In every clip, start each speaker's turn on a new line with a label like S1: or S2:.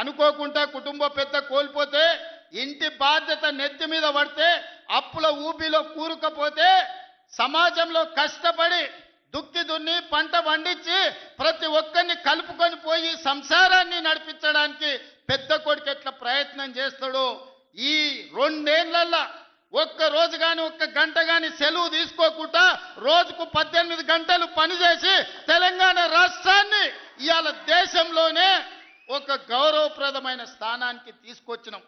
S1: అనుకోకుండా కుటుంబ పెద్ద కోల్పోతే, ఇంటి బాధ్యత నెత్తి మీద పడితే, అప్పుల ఊబిలో కూరుకపోతే, సమాజంలో కష్టపడి దుక్కి దున్ని పంట పండించి ప్రతి ఒక్కరిని కలుపుకొని పోయి సంసారాన్ని నడిపించడానికి పెద్ద కొడుకు ఎట్లా ప్రయత్నం చేస్తాడో, ఈ 2 ఏళ్లలో ఒక్క రోజు కానీ ఒక్క గంట కానీ సెలవు తీసుకోకుండా రోజుకు 18 గంటలు పనిచేసి తెలంగాణ రాష్ట్రాన్ని ఇవాళ దేశంలోనే ఒక గౌరవప్రదమైన స్థానానికి తీసుకొచ్చినాం.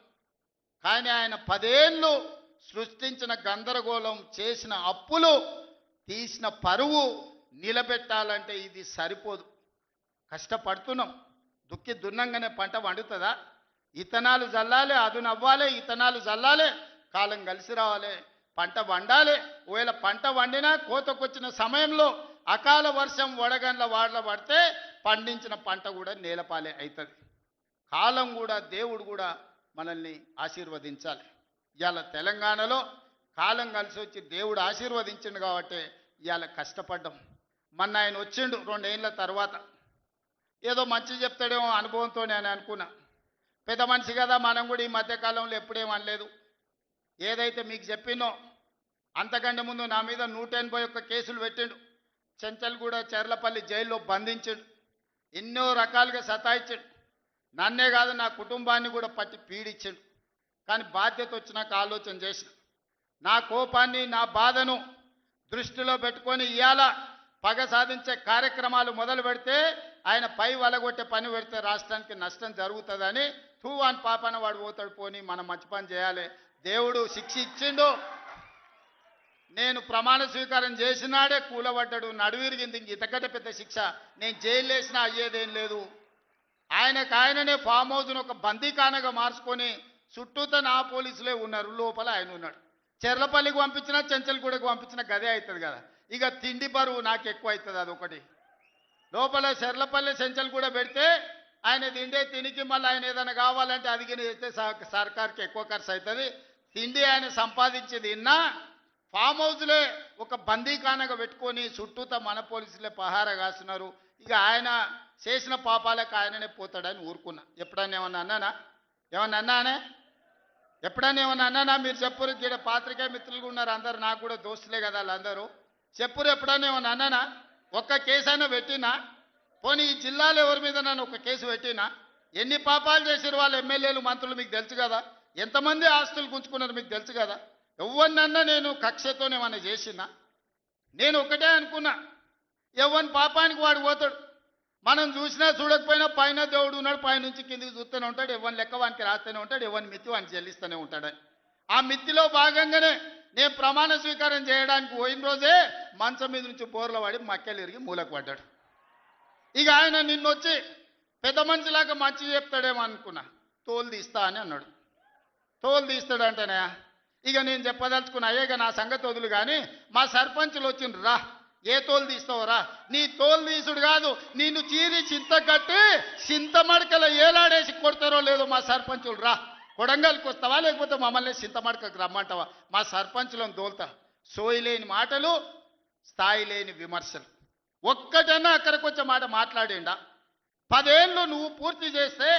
S1: కానీ ఆయన 10 ఏళ్ళు సృష్టించిన గందరగోళం, చేసిన అప్పులు, తీసిన పరువు నిలబెట్టాలంటే ఇది సరిపోదు. కష్టపడుతున్నాం. దుక్కి దున్నంగానే పంట వండుతుందా? ఇతనాలు జల్లాలి, అదును అవ్వాలి, ఇతనాలు జల్లాలి, కాలం కలిసి రావాలి, పంట వండాలి. ఒకవేళ పంట వండినా కోతకొచ్చిన సమయంలో అకాల వర్షం వడగండ్ల వాడల పడితే పండించిన పంట కూడా నేలపాలే అవుతుంది. కాలం కూడా, దేవుడు కూడా మనల్ని ఆశీర్వదించాలి. ఇవాళ తెలంగాణలో కాలం కలిసి వచ్చి దేవుడు ఆశీర్వదించిండు కాబట్టి ఇవాళ కష్టపడ్డాం. మొన్న ఆయన వచ్చిండు 2 ఏళ్ళ తర్వాత. ఏదో మంచి చెప్తాడేమో అనుభవంతో నేను అనుకున్నా. పెద్ద మనిషి కదా, మనం కూడా ఈ మధ్యకాలంలో ఎప్పుడేం అనలేదు. ఏదైతే మీకు చెప్పినో అంతకంటే ముందు నా మీద 181 కేసులు పెట్టిండు. చెంచల్గూడ, చెర్లపల్లి జైల్లో బంధించిండు. ఎన్నో రకాలుగా సతాయించాడు. నన్నే కాదు, నా కుటుంబాన్ని కూడా పట్టి పీడించాడు. కానీ బాధ్యత వచ్చినాక ఆలోచన చేసిన, నా కోపాన్ని, నా బాధను దృష్టిలో పెట్టుకొని ఇవాళ పగ సాధించే కార్యక్రమాలు మొదలు పెడితే, ఆయన పై వలగొట్టే పని పెడితే రాష్ట్రానికి నష్టం జరుగుతుందని అని పాపన వాడు పోతాడు. పోని మనం మంచి పని చేయాలి. దేవుడు శిక్ష ఇచ్చిండు. నేను ప్రమాణ స్వీకారం చేసినాడే కూలబడ్డాడు, నడువిరిగింది. ఇంతకంటే పెద్ద శిక్ష నేను జైలు వేసినా అయ్యేదేం లేదు. ఆయననే ఫామ్ హౌస్ను ఒక బందీఖానగా మార్చుకొని చుట్టూతో నా పోలీసులే ఉన్నారు, లోపల ఆయన ఉన్నాడు. చెర్లపల్లికి పంపించినా, చెంచల్గూడకు పంపించిన గదే అవుతుంది కదా. ఇక తిండి బరువు నాకు ఎక్కువ అవుతుంది. అదొకటి. లోపల చెర్లపల్లి, చెంచల్గూడ పెడితే ఆయన తిండే తినికి మళ్ళీ ఆయన ఏదైనా కావాలంటే అది చేస్తే సర్కార్కి ఎక్కువ ఖర్చు అవుతుంది. తిండి ఆయన సంపాదించేది ఇన్నా ఫామ్ హౌస్లే ఒక బందీఖానగా పెట్టుకొని చుట్టూతో మన పోలీసులే పహారా కాస్తున్నారు. ఇక ఆయన చేసిన పాపాలకు ఆయననే పోతాడని ఊరుకున్నా. ఎప్పుడన్నా ఏమన్నా అన్నానా? ఎప్పుడన్నా ఏమన్నా అన్నానా? మీరు చెప్పురు. ఇక్కడ పాత్రికా మిత్రులు ఉన్నారు అందరు, నాకు కూడా దోస్తులే కదా వాళ్ళందరూ. చెప్పురు, ఎప్పుడన్నా ఏమన్నా అన్నానా? ఒక్క కేసు అయినా పెట్టినా? పోనీ ఈ జిల్లాలో ఎవరి మీద నన్ను ఒక కేసు పెట్టినా? ఎన్ని పాపాలు చేసారు వాళ్ళ ఎమ్మెల్యేలు, మంత్రులు మీకు తెలుసు కదా. ఎంతమంది ఆస్తులు గుంజుకున్నారు మీకు తెలుసు కదా. ఎవరినన్నా నేను కక్షతోనేమన్నా చేసినా? నేను ఒకటే అనుకున్నా, ఎవరి పాపానికి వాడు పోతాడు. మనం చూసినా చూడకపోయినా పైన దేవుడు ఉన్నాడు, పైనుంచి కిందికి చూస్తూనే ఉంటాడు. ఎవరిని లెక్క వానికి రాస్తూనే ఉంటాడు, ఎవరిని మిత్తి వానికి చెల్లిస్తూనే ఉంటాడని. ఆ మిత్తిలో భాగంగానే నేను ప్రమాణ స్వీకారం చేయడానికి పోయిన రోజే మంచం మీద నుంచి బోర్ల పడి మక్కెలు ఇరిగి మూలకు పడ్డాడు. ఇక ఆయన నిన్నొచ్చి పెద్ద మనిషిలాగా మంచి చెప్తాడేమో అనుకున్నా. తోలు తీస్తా అని అన్నాడు. తోలు తీస్తాడంటేనే ఇక నేను చెప్పదలుచుకున్నా, అయ్యేగా నా సంగతి వదులు. కానీ మా సర్పంచులు వచ్చిండ్రు, రా ఏ తోలు తీస్తావురా? నీ తోలు తీసుడు కాదు, నిన్ను చీరి చింత కట్టి చింతమడకల ఏలాడేసి కొడతారో లేదో మా సర్పంచులు, రా కొడంగల్కి వస్తావా లేకపోతే మమ్మల్ని చింతమడకకు రమ్మంటావా? మా సర్పంచులను తోలుతా. సోయి లేని మాటలు, స్థాయి లేని విమర్శలు. ఒక్కటన్నా అక్కడికి వచ్చే మాట మాట్లాడిండా? 10 ఏళ్ళు నువ్వు పూర్తి చేస్తే,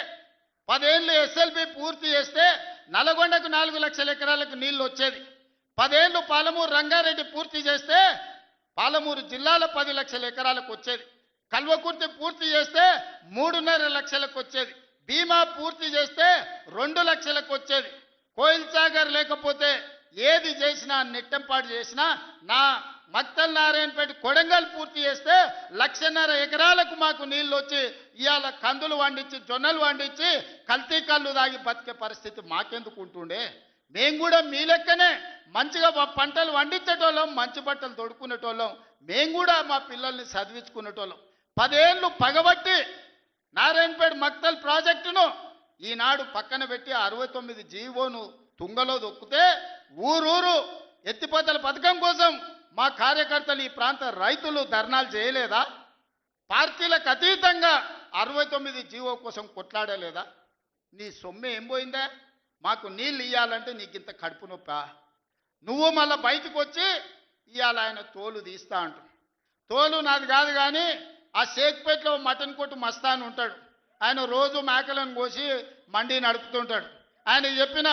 S1: 10 ఏళ్ళు ఎస్ఎల్బి పూర్తి చేస్తే నల్గొండకు 4 లక్షల ఎకరాలకు నీళ్లు వచ్చేది. 10 ఏళ్ళు పాలమూరు రంగారెడ్డి పూర్తి చేస్తే పాలమూరు జిల్లాలో 10 లక్షల ఎకరాలకు వచ్చేది. కల్వకుర్తి పూర్తి చేస్తే 3.5 లక్షలకు వచ్చేది. భీమా పూర్తి చేస్తే 2 లక్షలకు వచ్చేది. కోయిల్ సాగర్ లేకపోతే ఏది చేసినా, నెట్టంపాటు చేసినా, నా మక్తల్ నారాయణపేట కొడంగల్ పూర్తి చేస్తే 1.5 ఎకరాలకు మాకు నీళ్ళు వచ్చి ఇవాళ కందులు వండించి, జొన్నలు వండించి, కల్తీ కళ్ళు దాగి బతికే పరిస్థితి మాకెందుకు ఉంటుండే? మేము కూడా మీ లెక్కనే మంచిగా పంటలు వండించేటోళ్ళం, మంచి బట్టలు తొడుక్కునేటోళ్ళం. మేము కూడా మా పిల్లల్ని చదివించుకునేటోళ్ళం. 10 ఏళ్ళు పగబట్టి నారాయణపేట మక్తల్ ప్రాజెక్టును ఈనాడు పక్కన పెట్టి 69 జీవోను తుంగలో దొక్కితే ఊరూరు ఎత్తిపోతల పథకం కోసం మా కార్యకర్తలు, ఈ ప్రాంత రైతులు ధర్నాలు చేయలేదా? పార్టీలకు అతీతంగా 69 జీవో కోసం కొట్లాడలేదా? నీ సొమ్మె ఏం పోయిందా? మాకు నీళ్ళు ఇవ్వాలంటే నీకు ఇంత కడుపు నొప్పా? నువ్వు మళ్ళీ బయటకు వచ్చి ఇవాళ ఆయన తోలు తీస్తా అంటు. తోలు నాది కాదు, కానీ ఆ షేక్పేటలో మటన్ కొట్టు మస్తాన్ ఉంటాడు, ఆయన రోజు మేకలను కోసి మండి నడుపుతుంటాడు. ఆయన చెప్పిన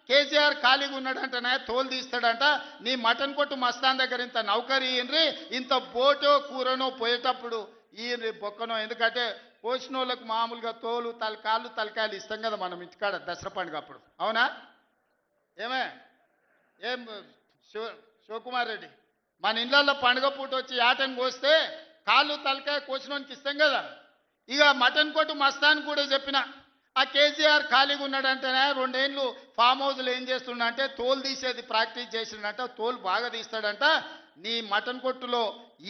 S1: కేసీఆర్ ఖాళీగా ఉన్నాడంటనే తోలు తీస్తాడంట, నీ మటన్ కొట్టు మస్తాన్ దగ్గర ఇంత నౌకరీ ఇయ్యండ్రి, ఇంత బోటో కూరనో పోయేటప్పుడు ఈయన బొక్కనో, ఎందుకంటే కోసిన వాళ్ళకు మామూలుగా తోలు తలకాయలు ఇస్తాం కదా మనం ఇంటికాడ దసరా పండుగ అప్పుడు, అవునా? ఏమే ఏం శివకుమార్ రెడ్డి, మన ఇళ్ళల్లో పండుగ పూట వచ్చి యాటను కోస్తే కాళ్ళు తలకాయ కోసినోనికి ఇస్తాం కదా. ఇక మటన్ కొట్టు మస్తాన్ కూడా చెప్పిన, ఆ కేసీఆర్ ఖాళీగా ఉన్నాడంటేనే 2 ఏళ్ళు ఫామ్ హౌస్లో ఏం చేస్తుండంటే తోలు తీసేది ప్రాక్టీస్ చేసిండంట, తోలు బాగా తీస్తాడంట. నీ మటన్ కొట్టులో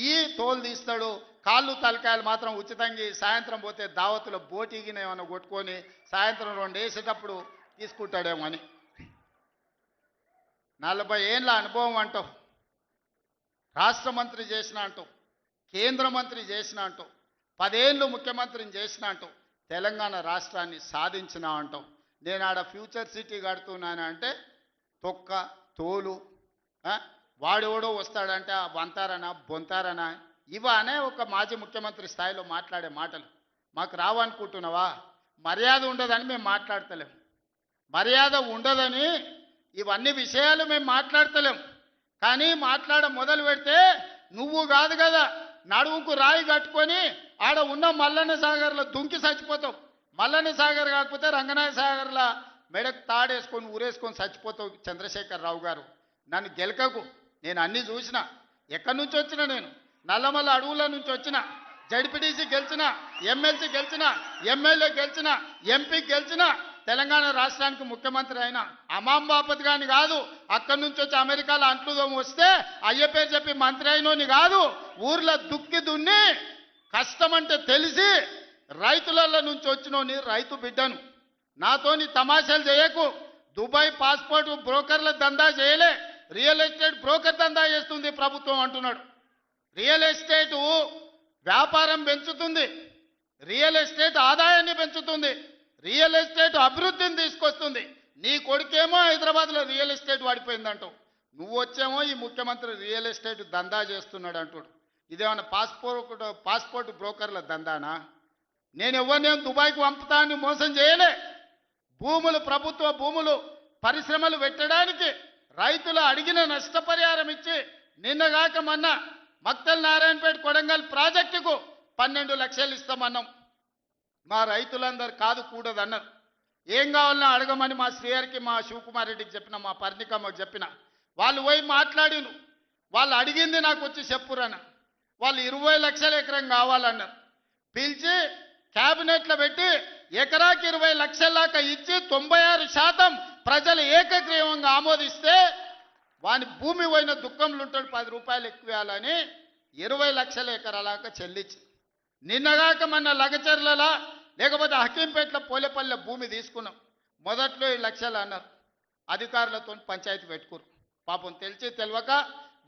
S1: ఈ తోలు తీస్తాడు, కాళ్ళు తలకాయలు మాత్రం ఉచితంగా సాయంత్రం పోతే దావతులో బోటిగిన ఏమైనా కొట్టుకొని సాయంత్రం 2 వేసేటప్పుడు తీసుకుంటాడేమో అని. 40 ఏళ్ళ అనుభవం అంటావు, రాష్ట్ర మంత్రి చేసిన అంటావు, కేంద్ర మంత్రి చేసిన అంటావు, 10 ఏళ్ళు ముఖ్యమంత్రిని చేసిన అంటావు, తెలంగాణ రాష్ట్రాన్ని సాధించిన అంటావు. నేను ఆడ ఫ్యూచర్ సిటీ కడుతున్నాను అంటే తొక్క తోలు, వాడెవడో వస్తాడంటే ఆ వంతారనా బొంతారనా, ఇవనే ఒక మాజీ ముఖ్యమంత్రి స్థాయిలో మాట్లాడే మాటలు మాకు రావనుకుంటున్నావా? మర్యాద ఉండదని మేము మాట్లాడతలేం, మర్యాద ఉండదని ఇవన్నీ విషయాలు మేము మాట్లాడతలేం. కానీ మాట్లాడ మొదలు పెడితే నువ్వు కాదు కదా నడువుకు రాయి కట్టుకొని ఆడ ఉన్న మల్లన్న సాగర్లో దుంకి చచ్చిపోతావు. మల్లన్న సాగర్ కాకపోతే రంగనాయ సాగర్లో మెడకు తాడేసుకొని ఊరేసుకొని చచ్చిపోతావు. చంద్రశేఖరరావు గారు, నన్ను గెలకకు, నేను అన్నీ చూసిన. ఎక్కడి నుంచి వచ్చిన నేను? నల్లమల్ల అడవుల నుంచి వచ్చిన, జడ్పీటీసీ గెలిచిన, ఎమ్మెల్సీ గెలిచిన, ఎమ్మెల్యే గెలిచిన, ఎంపీ గెలిచిన, తెలంగాణ రాష్ట్రానికి ముఖ్యమంత్రి అయినా అమాం బాపత్ గాని కాదు. అక్కడి నుంచి వచ్చి అమెరికాలో అంట్లుదోమ వస్తే అయ్య పేరు చెప్పి మంత్రి అయినోని కాదు. ఊర్లో దుక్కి దున్ని కష్టమంటే తెలిసి రైతుల నుంచి వచ్చినోని రైతు బిడ్డను. నాతోని తమాషాలు చేయకు. దుబాయ్ పాస్పోర్ట్ బ్రోకర్ల దందా చేయలే, రియల్ ఎస్టేట్ బ్రోకర్ దందా చేస్తుంది ప్రభుత్వం అంటున్నాడు. రియల్ ఎస్టేటు వ్యాపారం పెంచుతుంది, రియల్ ఎస్టేట్ ఆదాయాన్ని పెంచుతుంది, రియల్ ఎస్టేట్ అభివృద్ధిని తీసుకొస్తుంది. నీ కొడుకేమో హైదరాబాద్లో రియల్ ఎస్టేట్ వాడిపోయిందంటావు, నువ్వు వచ్చేమో ఈ ముఖ్యమంత్రి రియల్ ఎస్టేట్ దందా చేస్తున్నాడు అంటాడు. ఇదేమన్నా పాస్పోర్ట్ బ్రోకర్ల దందానా? నేను ఎవరినేం దుబాయ్కి పంపుతా అని మోసం చేయలే. భూములు, ప్రభుత్వ భూములు పరిశ్రమలు పెట్టడానికి రైతులు అడిగిన నష్టపరిహారం ఇచ్చి నిన్నగాక మొన్న మక్తల్ నారాయణపేట కొడంగల్ ప్రాజెక్టుకు 12 లక్షలు ఇస్తామన్నాం. మా రైతులందరూ కాదు కూడదన్నారు. ఏం కావాలన్నా అడగమని మా శ్రీహరికి, మా శివకుమార్ రెడ్డికి చెప్పిన, మా పరిణికమ్మకు చెప్పిన. వాళ్ళు పోయి మాట్లాడిను, వాళ్ళు అడిగింది నాకు వచ్చి చెప్పురన్న. వాళ్ళు 20 లక్షల ఎకరం కావాలన్నారు. పిలిచి క్యాబినెట్లో పెట్టి ఎకరాకి 20 లక్షల దాకా ఇచ్చి 96% ప్రజలు ఏకగ్రీవంగా ఆమోదిస్తే వాని భూమి పోయిన దుఃఖంలో ఉంటాడు, 10 రూపాయలు ఎక్కువ ఇవ్వాలని 20 లక్షల ఎకరాలాగా చెల్లించి. నిన్నగాక మన లగచర్లలో లేకపోతే హకీంపేటలో పోలేపల్లె భూమి తీసుకున్నాం. మొదట్లో 7 లక్షలు అన్నారు, అధికారులతో పంచాయతీ పెట్టుకోరు. పాపం తెలిసి తెలియక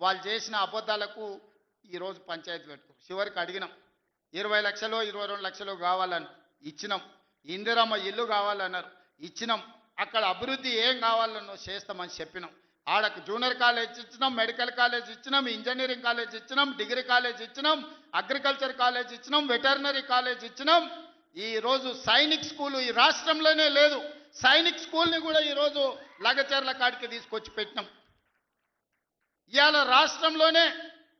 S1: వాళ్ళు చేసిన అబద్ధాలకు ఈరోజు పంచాయతీ పెట్టుకోరు. చివరికి అడిగినాం, 20 లక్షలు 22 లక్షలు కావాలని ఇచ్చినాం. ఇందిరమ్మ ఇల్లు కావాలన్నారు, ఇచ్చినాం. అక్కడ అభివృద్ధి ఏం కావాలన్నో చేస్తామని చెప్పినాం. ఆడకు జూనియర్ కాలేజ్ ఇచ్చినాం, మెడికల్ కాలేజ్ ఇచ్చినాం, ఇంజనీరింగ్ కాలేజ్ ఇచ్చినాం, డిగ్రీ కాలేజ్ ఇచ్చినాం, అగ్రికల్చర్ కాలేజ్ ఇచ్చినాం, వెటర్నరీ కాలేజ్ ఇచ్చినాం. ఈరోజు సైనిక్ స్కూలు ఈ రాష్ట్రంలోనే లేదు. సైనిక్ స్కూల్ని కూడా ఈరోజు లగచర్ల కాడికి తీసుకొచ్చి పెట్టినాం. ఇవాళ రాష్ట్రంలోనే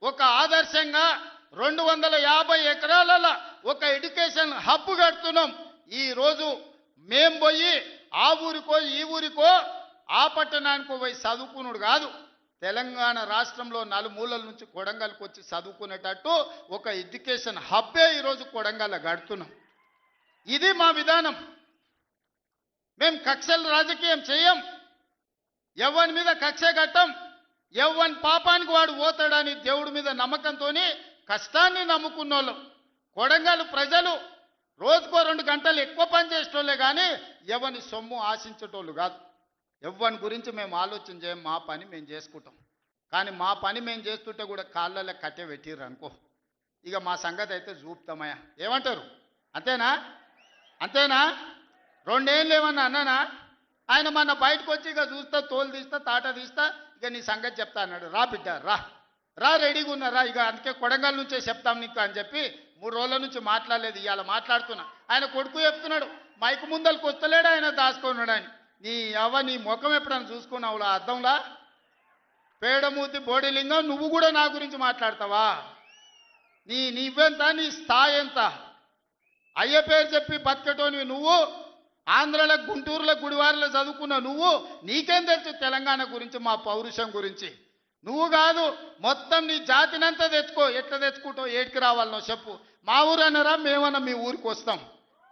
S1: ఒక ఆదర్శంగా 250 ఎకరాలలో ఒక ఎడ్యుకేషన్ హబ్ కడుతున్నాం. ఈరోజు మేం పోయి ఆ ఊరికో ఈ ఊరికో ఆ పట్టణానికో పోయి చదువుకున్నాడు కాదు, తెలంగాణ రాష్ట్రంలో నలుమూలల నుంచి కొడంగల్కి వచ్చి చదువుకునేటట్టు ఒక ఎడ్యుకేషన్ హబ్బే ఈరోజు కొడంగల్లో కడుతున్నాం. ఇది మా విధానం. మేము కక్షల రాజకీయం చేయం, ఎవరి మీద కక్ష కట్టం. ఎవరి పాపానికి వాడు పోతాడని దేవుడి మీద నమ్మకంతో కష్టాన్ని నమ్ముకున్నోళ్ళం. కొడంగల్ ప్రజలు రోజుకో 2 గంటలు ఎక్కువ పని చేసేటోళ్ళే కానీ ఎవరిని సొమ్ము ఆశించేటోళ్ళు కాదు. ఎవరి గురించి మేము ఆలోచన చేయం, మా పని మేము చేసుకుంటాం. కానీ మా పని మేము చేస్తుంటే కూడా కాళ్ళలో కట్టె పెట్టిర్రు అనుకో, ఇక మా సంగతి అయితే చూపుతామయ్యా. ఏమంటారు? అంతేనా? అంతేనా? 2 ఏళ్ళు ఏమన్నా అన్నానా? ఆయన మన బయటకు వచ్చి ఇక చూస్తా, తోలు తీస్తా, తాట తీస్తా, ఇక నీ సంగతి చెప్తా అన్నాడు. రా బిడ్డ రా, రా రెడీగా ఉన్నారా ఇక అందుకే కొడంగల్ నుంచే చెప్తాం నీకు అని చెప్పి 3 రోజుల నుంచి మాట్లాడలేదు, ఇవాళ మాట్లాడుతున్నా. ఆయన కొడుకు చెప్తున్నాడు మైకు ముందరికి వస్తలేడు, ఆయన దాచుకున్నాడు అని. నీ ముఖం ఎప్పుడైనా చూసుకున్నావులా అద్దంలా? పేడమూతి బోడిలింగం, నువ్వు కూడా నా గురించి మాట్లాడతావా? నీవెంత, నీ స్థాయి ఎంత? అయ్య పేరు చెప్పి బతికటోనివి నువ్వు, ఆంధ్రలో గుంటూరులో గుడివారిలో చదువుకున్న నువ్వు, నీకేం తెలుసు తెలంగాణ గురించి, మా పౌరుషం గురించి? నువ్వు కాదు, మొత్తం నీ జాతినంతా తెచ్చుకో. ఎట్లా తెచ్చుకుంటావు, ఏటికి రావాలనో చెప్పు. మా ఊరు అన్నారా, మేమన్నా మీ ఊరికి వస్తాం.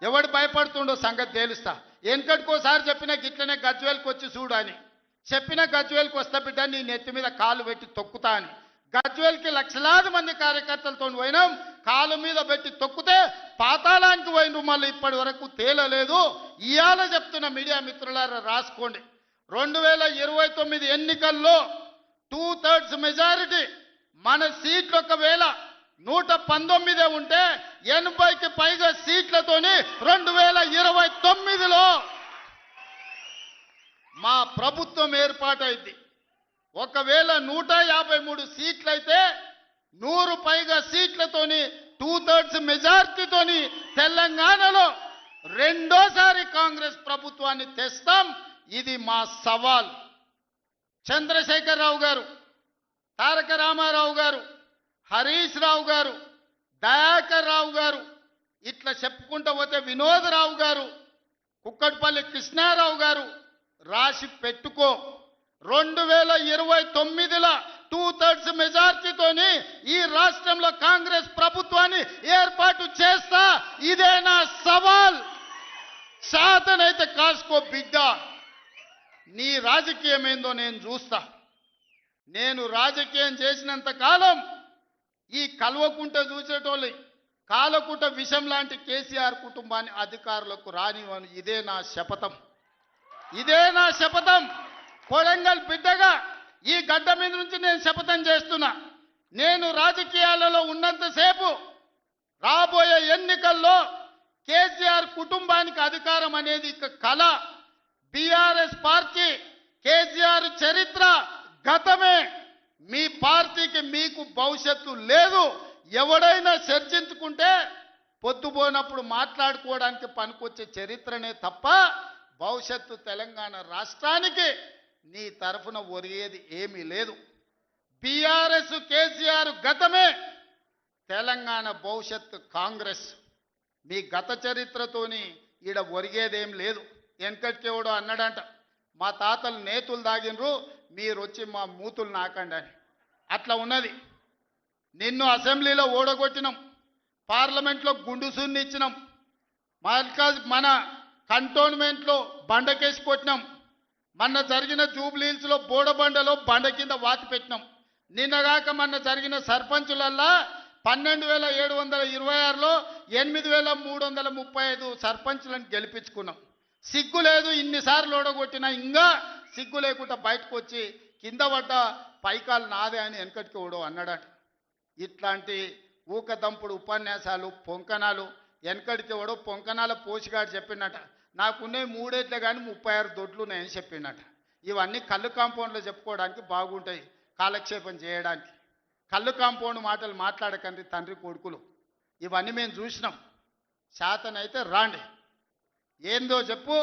S1: ఎవడు భయపడుతుండో సంగతి తేలుస్తా. వెనకటికోసారి చెప్పిన గిట్లనే గజ్వేల్కి వచ్చి చూడు అని చెప్పిన, గజ్వేల్కి వస్తా బిడ్డ, నీ నెత్తి మీద కాలు పెట్టి తొక్కుతా అని. గజ్వేల్కి లక్షలాది మంది కార్యకర్తలతో పోయినాం, కాలు మీద పెట్టి తొక్కితే పాతాళానికి పోయిన మళ్ళీ ఇప్పటి వరకు తేలలేదు. ఇవాళ చెప్తున్న మీడియా మిత్రులారా రాసుకోండి, 2029 ఎన్నికల్లో 2/3 మెజారిటీ మన సీట్లు ఒకవేళ 119 ఉంటే 80కి పైగా సీట్లతోని 2029లో మా ప్రభుత్వం ఏర్పాటైంది. ఒకవేళ 153 సీట్లయితే 100 పైగా సీట్లతోని 2/3 మెజార్టీతోని తెలంగాణలో రెండోసారి కాంగ్రెస్ ప్రభుత్వాన్ని తెస్తాం. ఇది మా సవాల్. చంద్రశేఖరరావు గారు, తారక రామారావు గారు, హరీష్ రావు గారు, దయాకర్ రావు గారు, ఇట్లా చెప్పుకుంటూ పోతే వినోదరావు గారు, కుక్కట్పల్లి కృష్ణారావు గారు, రాసి పెట్టుకో. 2029లో 2/3 మెజార్టీతోని ఈ రాష్ట్రంలో కాంగ్రెస్ ప్రభుత్వాన్ని ఏర్పాటు చేస్తా. ఇదే నా సవాల్. శాతనైతే కాసుకో బిడ్డ. నీ రాజకీయం ఏందో నేను చూస్తా. నేను రాజకీయం చేసినంత కాలం ఈ కల్వకుంట చూసేటోళ్ళు కాలకుంట విషం లాంటి కేసీఆర్ కుటుంబాన్ని అధికారులకు రానివ్వను. ఇదే నా శపథం, ఇదే నా శపథం. కొడంగల్ బిడ్డగా ఈ గడ్డ మీద నుంచి నేను శపథం చేస్తున్నా. నేను రాజకీయాలలో ఉన్నంతసేపు రాబోయే ఎన్నికల్లో కేసీఆర్ కుటుంబానికి అధికారం అనేది ఇక కళ. బీఆర్ఎస్ పార్టీ, కేసీఆర్ చరిత్ర గతమే. మీ పార్టీకి మీకు భవిష్యత్తు లేదు. ఎవడైనా చర్చించుకుంటే పొద్దుపోయినప్పుడు మాట్లాడుకోవడానికి పనికొచ్చే చరిత్రనే తప్ప భవిష్యత్తు తెలంగాణ రాష్ట్రానికి నీ తరఫున ఒరిగేది ఏమీ లేదు. బీఆర్ఎస్ కేసీఆర్ గతమే, తెలంగాణ భవిష్యత్తు కాంగ్రెస్. మీ గత చరిత్రతోని ఈడ ఒరిగేదేం లేదు. వెనకటికెవడో అన్నాడంట, మా తాతలు నేతులు దాగినరు, మీరు వచ్చి మా మూతులు నాకండి అని. అట్లా ఉన్నది. నిన్ను అసెంబ్లీలో ఓడగొట్టినాం, పార్లమెంట్లో గుండు సున్ని ఇచ్చినాం, మన కంటోన్మెంట్లో బండకేసి కొట్టినాం, మొన్న జరిగిన జూబ్లీహిల్స్లో బోడబండలో బండ కింద వాతి పెట్టినాం. నిన్నగాక మొన్న జరిగిన సర్పంచులల్లా 12,726లో 8,335 సర్పంచులను గెలిపించుకున్నాం. సిగ్గు లేదు, ఇన్నిసార్లు ఓడగొట్టినా ఇంకా సిగ్గు లేకుండా బయటకు వచ్చి కింద పడ్డ పైకాలు నాదే అని వెనకటికి ఓడో అన్నాడట. ఇట్లాంటి ఊకదంపుడు ఉపన్యాసాలు, పొంకనాలు వెనకడికి ఎవడో పొంకనాల పోషగాడు చెప్పినట, నాకున్నే 3 ఏట్లే కానీ 36 దొడ్లు నేను చెప్పినట. ఇవన్నీ కళ్ళు కాంపౌండ్లో చెప్పుకోవడానికి బాగుంటాయి, కాలక్షేపం చేయడానికి. కళ్ళు కాంపౌండ్ మాటలు మాట్లాడకండి తండ్రి కొడుకులు. ఇవన్నీ మేము చూసినాం. శాతనైతే రాండి, ఏందో చెప్పు.